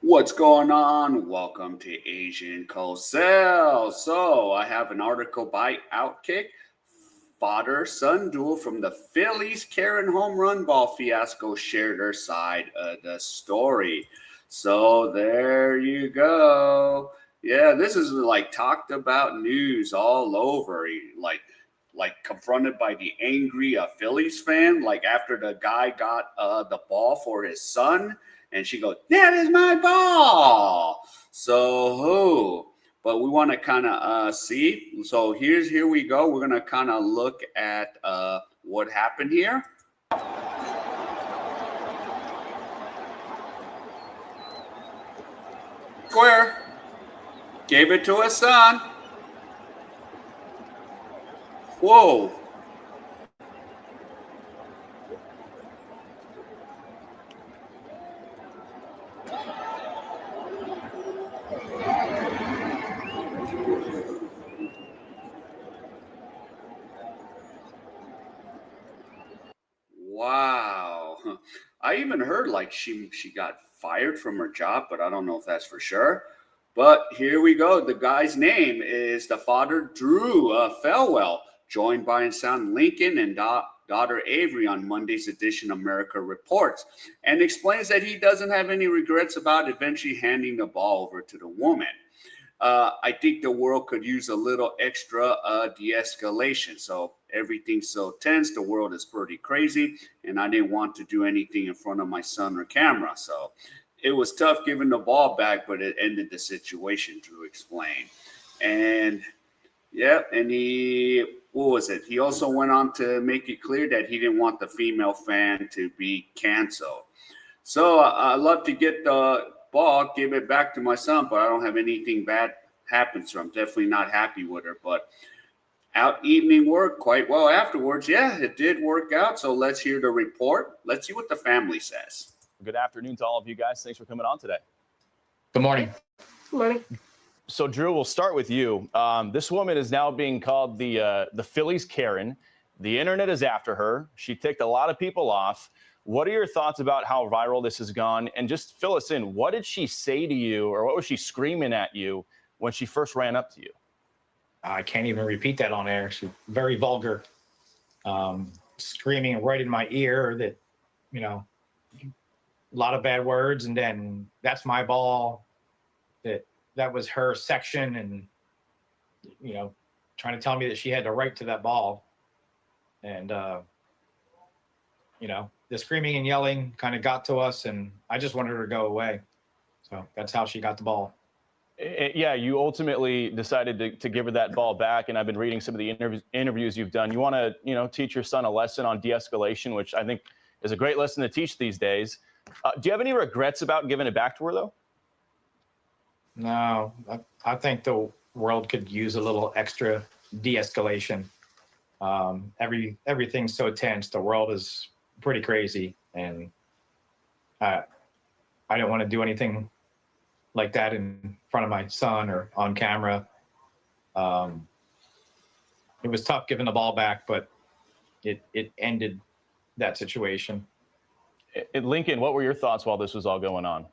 What's going on? Welcome to Asian Cosell. So I have an article by Outkick. Father-son duel from the Phillies Karen home run ball fiasco shared their side of the story. So there you go. Yeah, this is like talked about news all over. Like confronted by the angry Phillies fan, like after the guy got the ball for his son, and she goes, "That is my ball." So who? But we want to kind of see. So here we go. We're gonna kind of look at what happened here. Square gave it to his son. Whoa. Wow. I even heard like she got fired from her job, but I don't know if that's for sure. But here we go. The guy's name is the father Drew Felwell, joined by his son Lincoln and daughter Avery on Monday's edition of America Reports, and explains that he doesn't have any regrets about eventually handing the ball over to the woman. I think the world could use a little extra de-escalation. So everything's so tense. The world is pretty crazy, and I didn't want to do anything in front of my son or camera. So it was tough giving the ball back, but it ended the situation. Drew explained, and yeah, and what was it? He also went on to make it clear that he didn't want the female fan to be canceled. So I love to get the ball, give it back to my son, but I don't have anything bad happen. So I'm definitely not happy with her. But out evening worked quite well afterwards. Yeah, it did work out. So let's hear the report. Let's see what the family says. Good afternoon to all of you guys. Thanks for coming on today. Good morning. Good morning. So Drew, we'll start with you. This woman is now being called the Phillies Karen. The internet is after her. She ticked a lot of people off. What are your thoughts about how viral this has gone? And just fill us in. What did she say to you, or what was she screaming at you when she first ran up to you? I can't even repeat that on air. She's very vulgar, screaming right in my ear that, a lot of bad words. And then that's my ball, that was her section, and, trying to tell me that she had the right to that ball. And, the screaming and yelling kind of got to us, and I just wanted her to go away. So that's how she got the ball. Yeah, you ultimately decided to give her that ball back, and I've been reading some of the interviews you've done. You want to, teach your son a lesson on de-escalation, which I think is a great lesson to teach these days. Do you have any regrets about giving it back to her, though? No, I think the world could use a little extra de-escalation. Everything's so tense. The world is pretty crazy, and I don't want to do anything like that in front of my son or on camera. It was tough giving the ball back, but it ended that situation. Lincoln, what were your thoughts while this was all going on?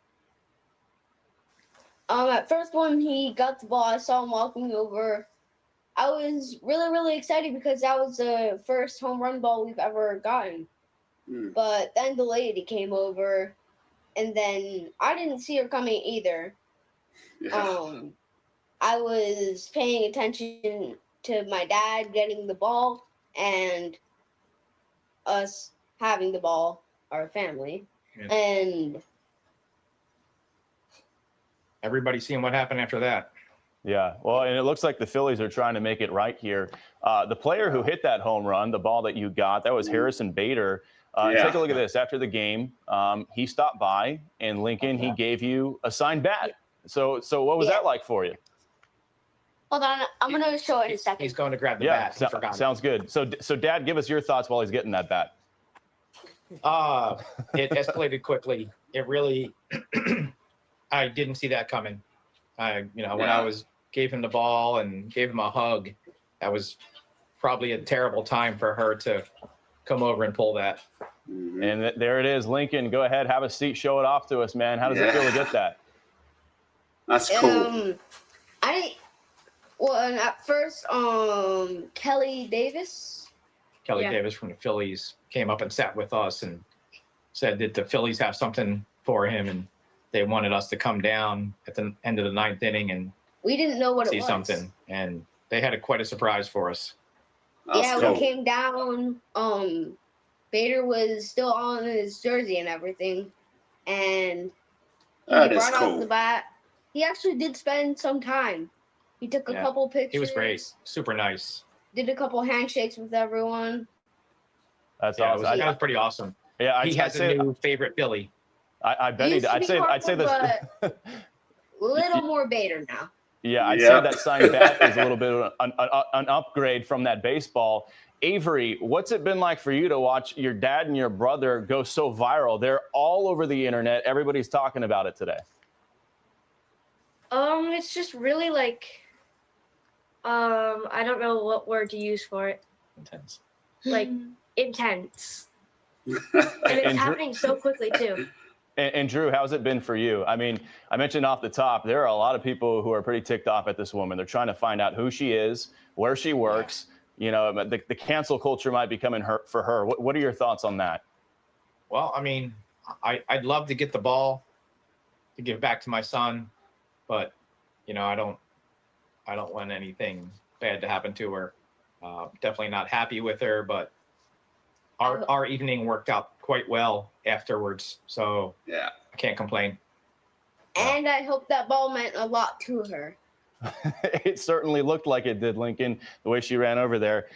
At first, when he got the ball, I saw him walking over. I was really, really excited because that was the first home run ball we've ever gotten. But then the lady came over, and then I didn't see her coming either. Yeah. I was paying attention to my dad getting the ball and us having the ball, our family. Yeah. And everybody seeing what happened after that. Yeah, well, and it looks like the Phillies are trying to make it right here. The player who hit that home run, the ball that you got, that was Harrison Bader. Take a look at this. After the game, he stopped by, and Lincoln, he gave you a signed bat. So what was that like for you? Hold on, I'm going to show it in a second. He's going to grab the bat. Sounds good. So Dad, give us your thoughts while he's getting that bat. It escalated quickly. It really, I didn't see that coming. When I gave him the ball and gave him a hug, that was probably a terrible time for her to come over and pull that. And there it is. Lincoln, go ahead, have a seat, show it off to us, man. How does it feel to get that? That's cool. Well, and at first, Kelly Davis. Kelly Yeah. Davis from the Phillies came up and sat with us and said that the Phillies have something for him, and they wanted us to come down at the end of the 9th inning and We didn't know what it see was. something. And they had quite a surprise for us. That's Yeah, cool. we came down. Bader was still on his jersey and everything, and he That is brought out cool. the bat. He actually did spend some time. He took a Yeah, couple pictures. He was great, super nice. Did a couple handshakes with everyone. That's Yeah, awesome. that was pretty awesome. Yeah, He has a new favorite Philly. I bet He used to I'd be say Harper, this. but little more Bader now. Yeah, I'd Yeah. say that signed bat is a little bit of an upgrade from that baseball. Avery, what's it been like for you to watch your dad and your brother go so viral? They're all over the internet. Everybody's talking about it today. It's just really like, I don't know what word to use for it. Intense. Like intense, and And it's Drew- happening so quickly too. And Drew, how's it been for you? I mean, I mentioned off the top, there are a lot of people who are pretty ticked off at this woman. They're trying to find out who she is, where she works. You know, the cancel culture might be coming for her. What are your thoughts on that? Well, I mean, I'd love to get the ball to give back to my son, but you know, I don't want anything bad to happen to her. Definitely not happy with her, but our evening worked out quite well afterwards, so Yeah. I can't complain. And I hope that ball meant a lot to her. It certainly looked like it did, Lincoln, the way she ran over there.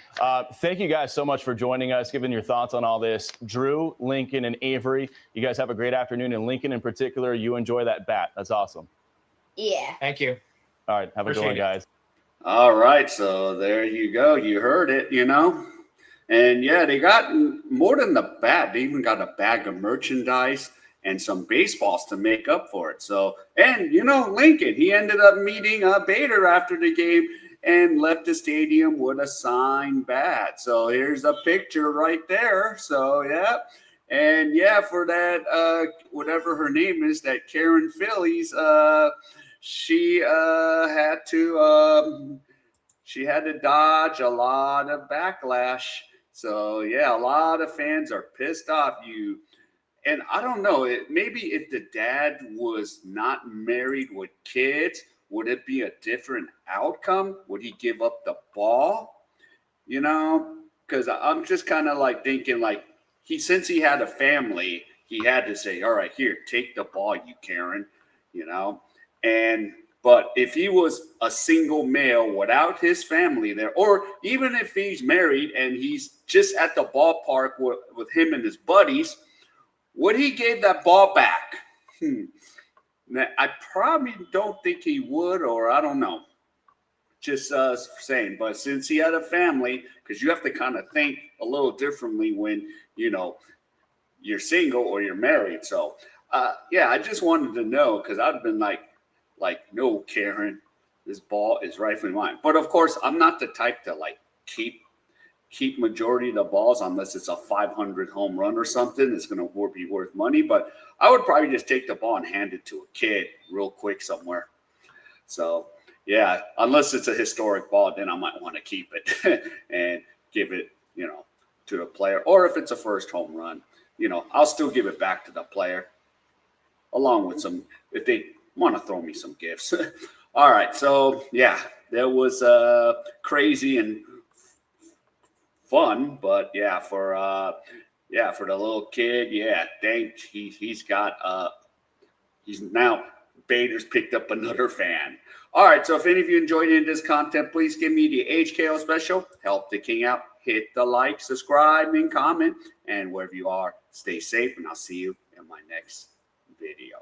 Thank you guys so much for joining us, giving your thoughts on all this. Drew, Lincoln, and Avery, you guys have a great afternoon. And Lincoln in particular, you enjoy that bat. That's awesome. Yeah. Thank you. All right, have a good one, Appreciate it. guys. All right, so there you go. You heard it, you know. And yeah, they got more than the bat. They even got a bag of merchandise and some baseballs to make up for it. So, and you know, Lincoln, he ended up meeting Bader after the game and left the stadium with a signed bat. So here's a picture right there. So yeah. And yeah, for that, whatever her name is, that Karen Phillies, she had to dodge a lot of backlash. So yeah, a lot of fans are pissed off. And I don't know, maybe if the dad was not married with kids, would it be a different outcome? Would he give up the ball? You know, because I'm just kind of like thinking like since he had a family, he had to say, all right, here, take the ball, you Karen, you know. But if he was a single male without his family there, or even if he's married and he's just at the ballpark with him and his buddies, would he give that ball back? Now, I probably don't think he would, or I don't know. Just saying. But since he had a family, because you have to kind of think a little differently when, you know, you're single or you're married. So, yeah, I just wanted to know because I've been like, no, Karen, this ball is rightfully mine. But of course, I'm not the type to like keep majority of the balls unless it's a 500 home run or something. It's going to be worth money. But I would probably just take the ball and hand it to a kid real quick somewhere. So yeah, unless it's a historic ball, then I might want to keep it and give it, you know, to the player. Or if it's a first home run, you know, I'll still give it back to the player along with some, if they want to throw me some gifts. All right. So yeah, that was crazy and fun, but yeah, for the little kid, yeah, he's now Bader's picked up another fan. All right, so if any of you enjoyed any of this content, please give me the HKO special. Help the king out. Hit the like, subscribe, and comment. And wherever you are, stay safe, and I'll see you in my next video.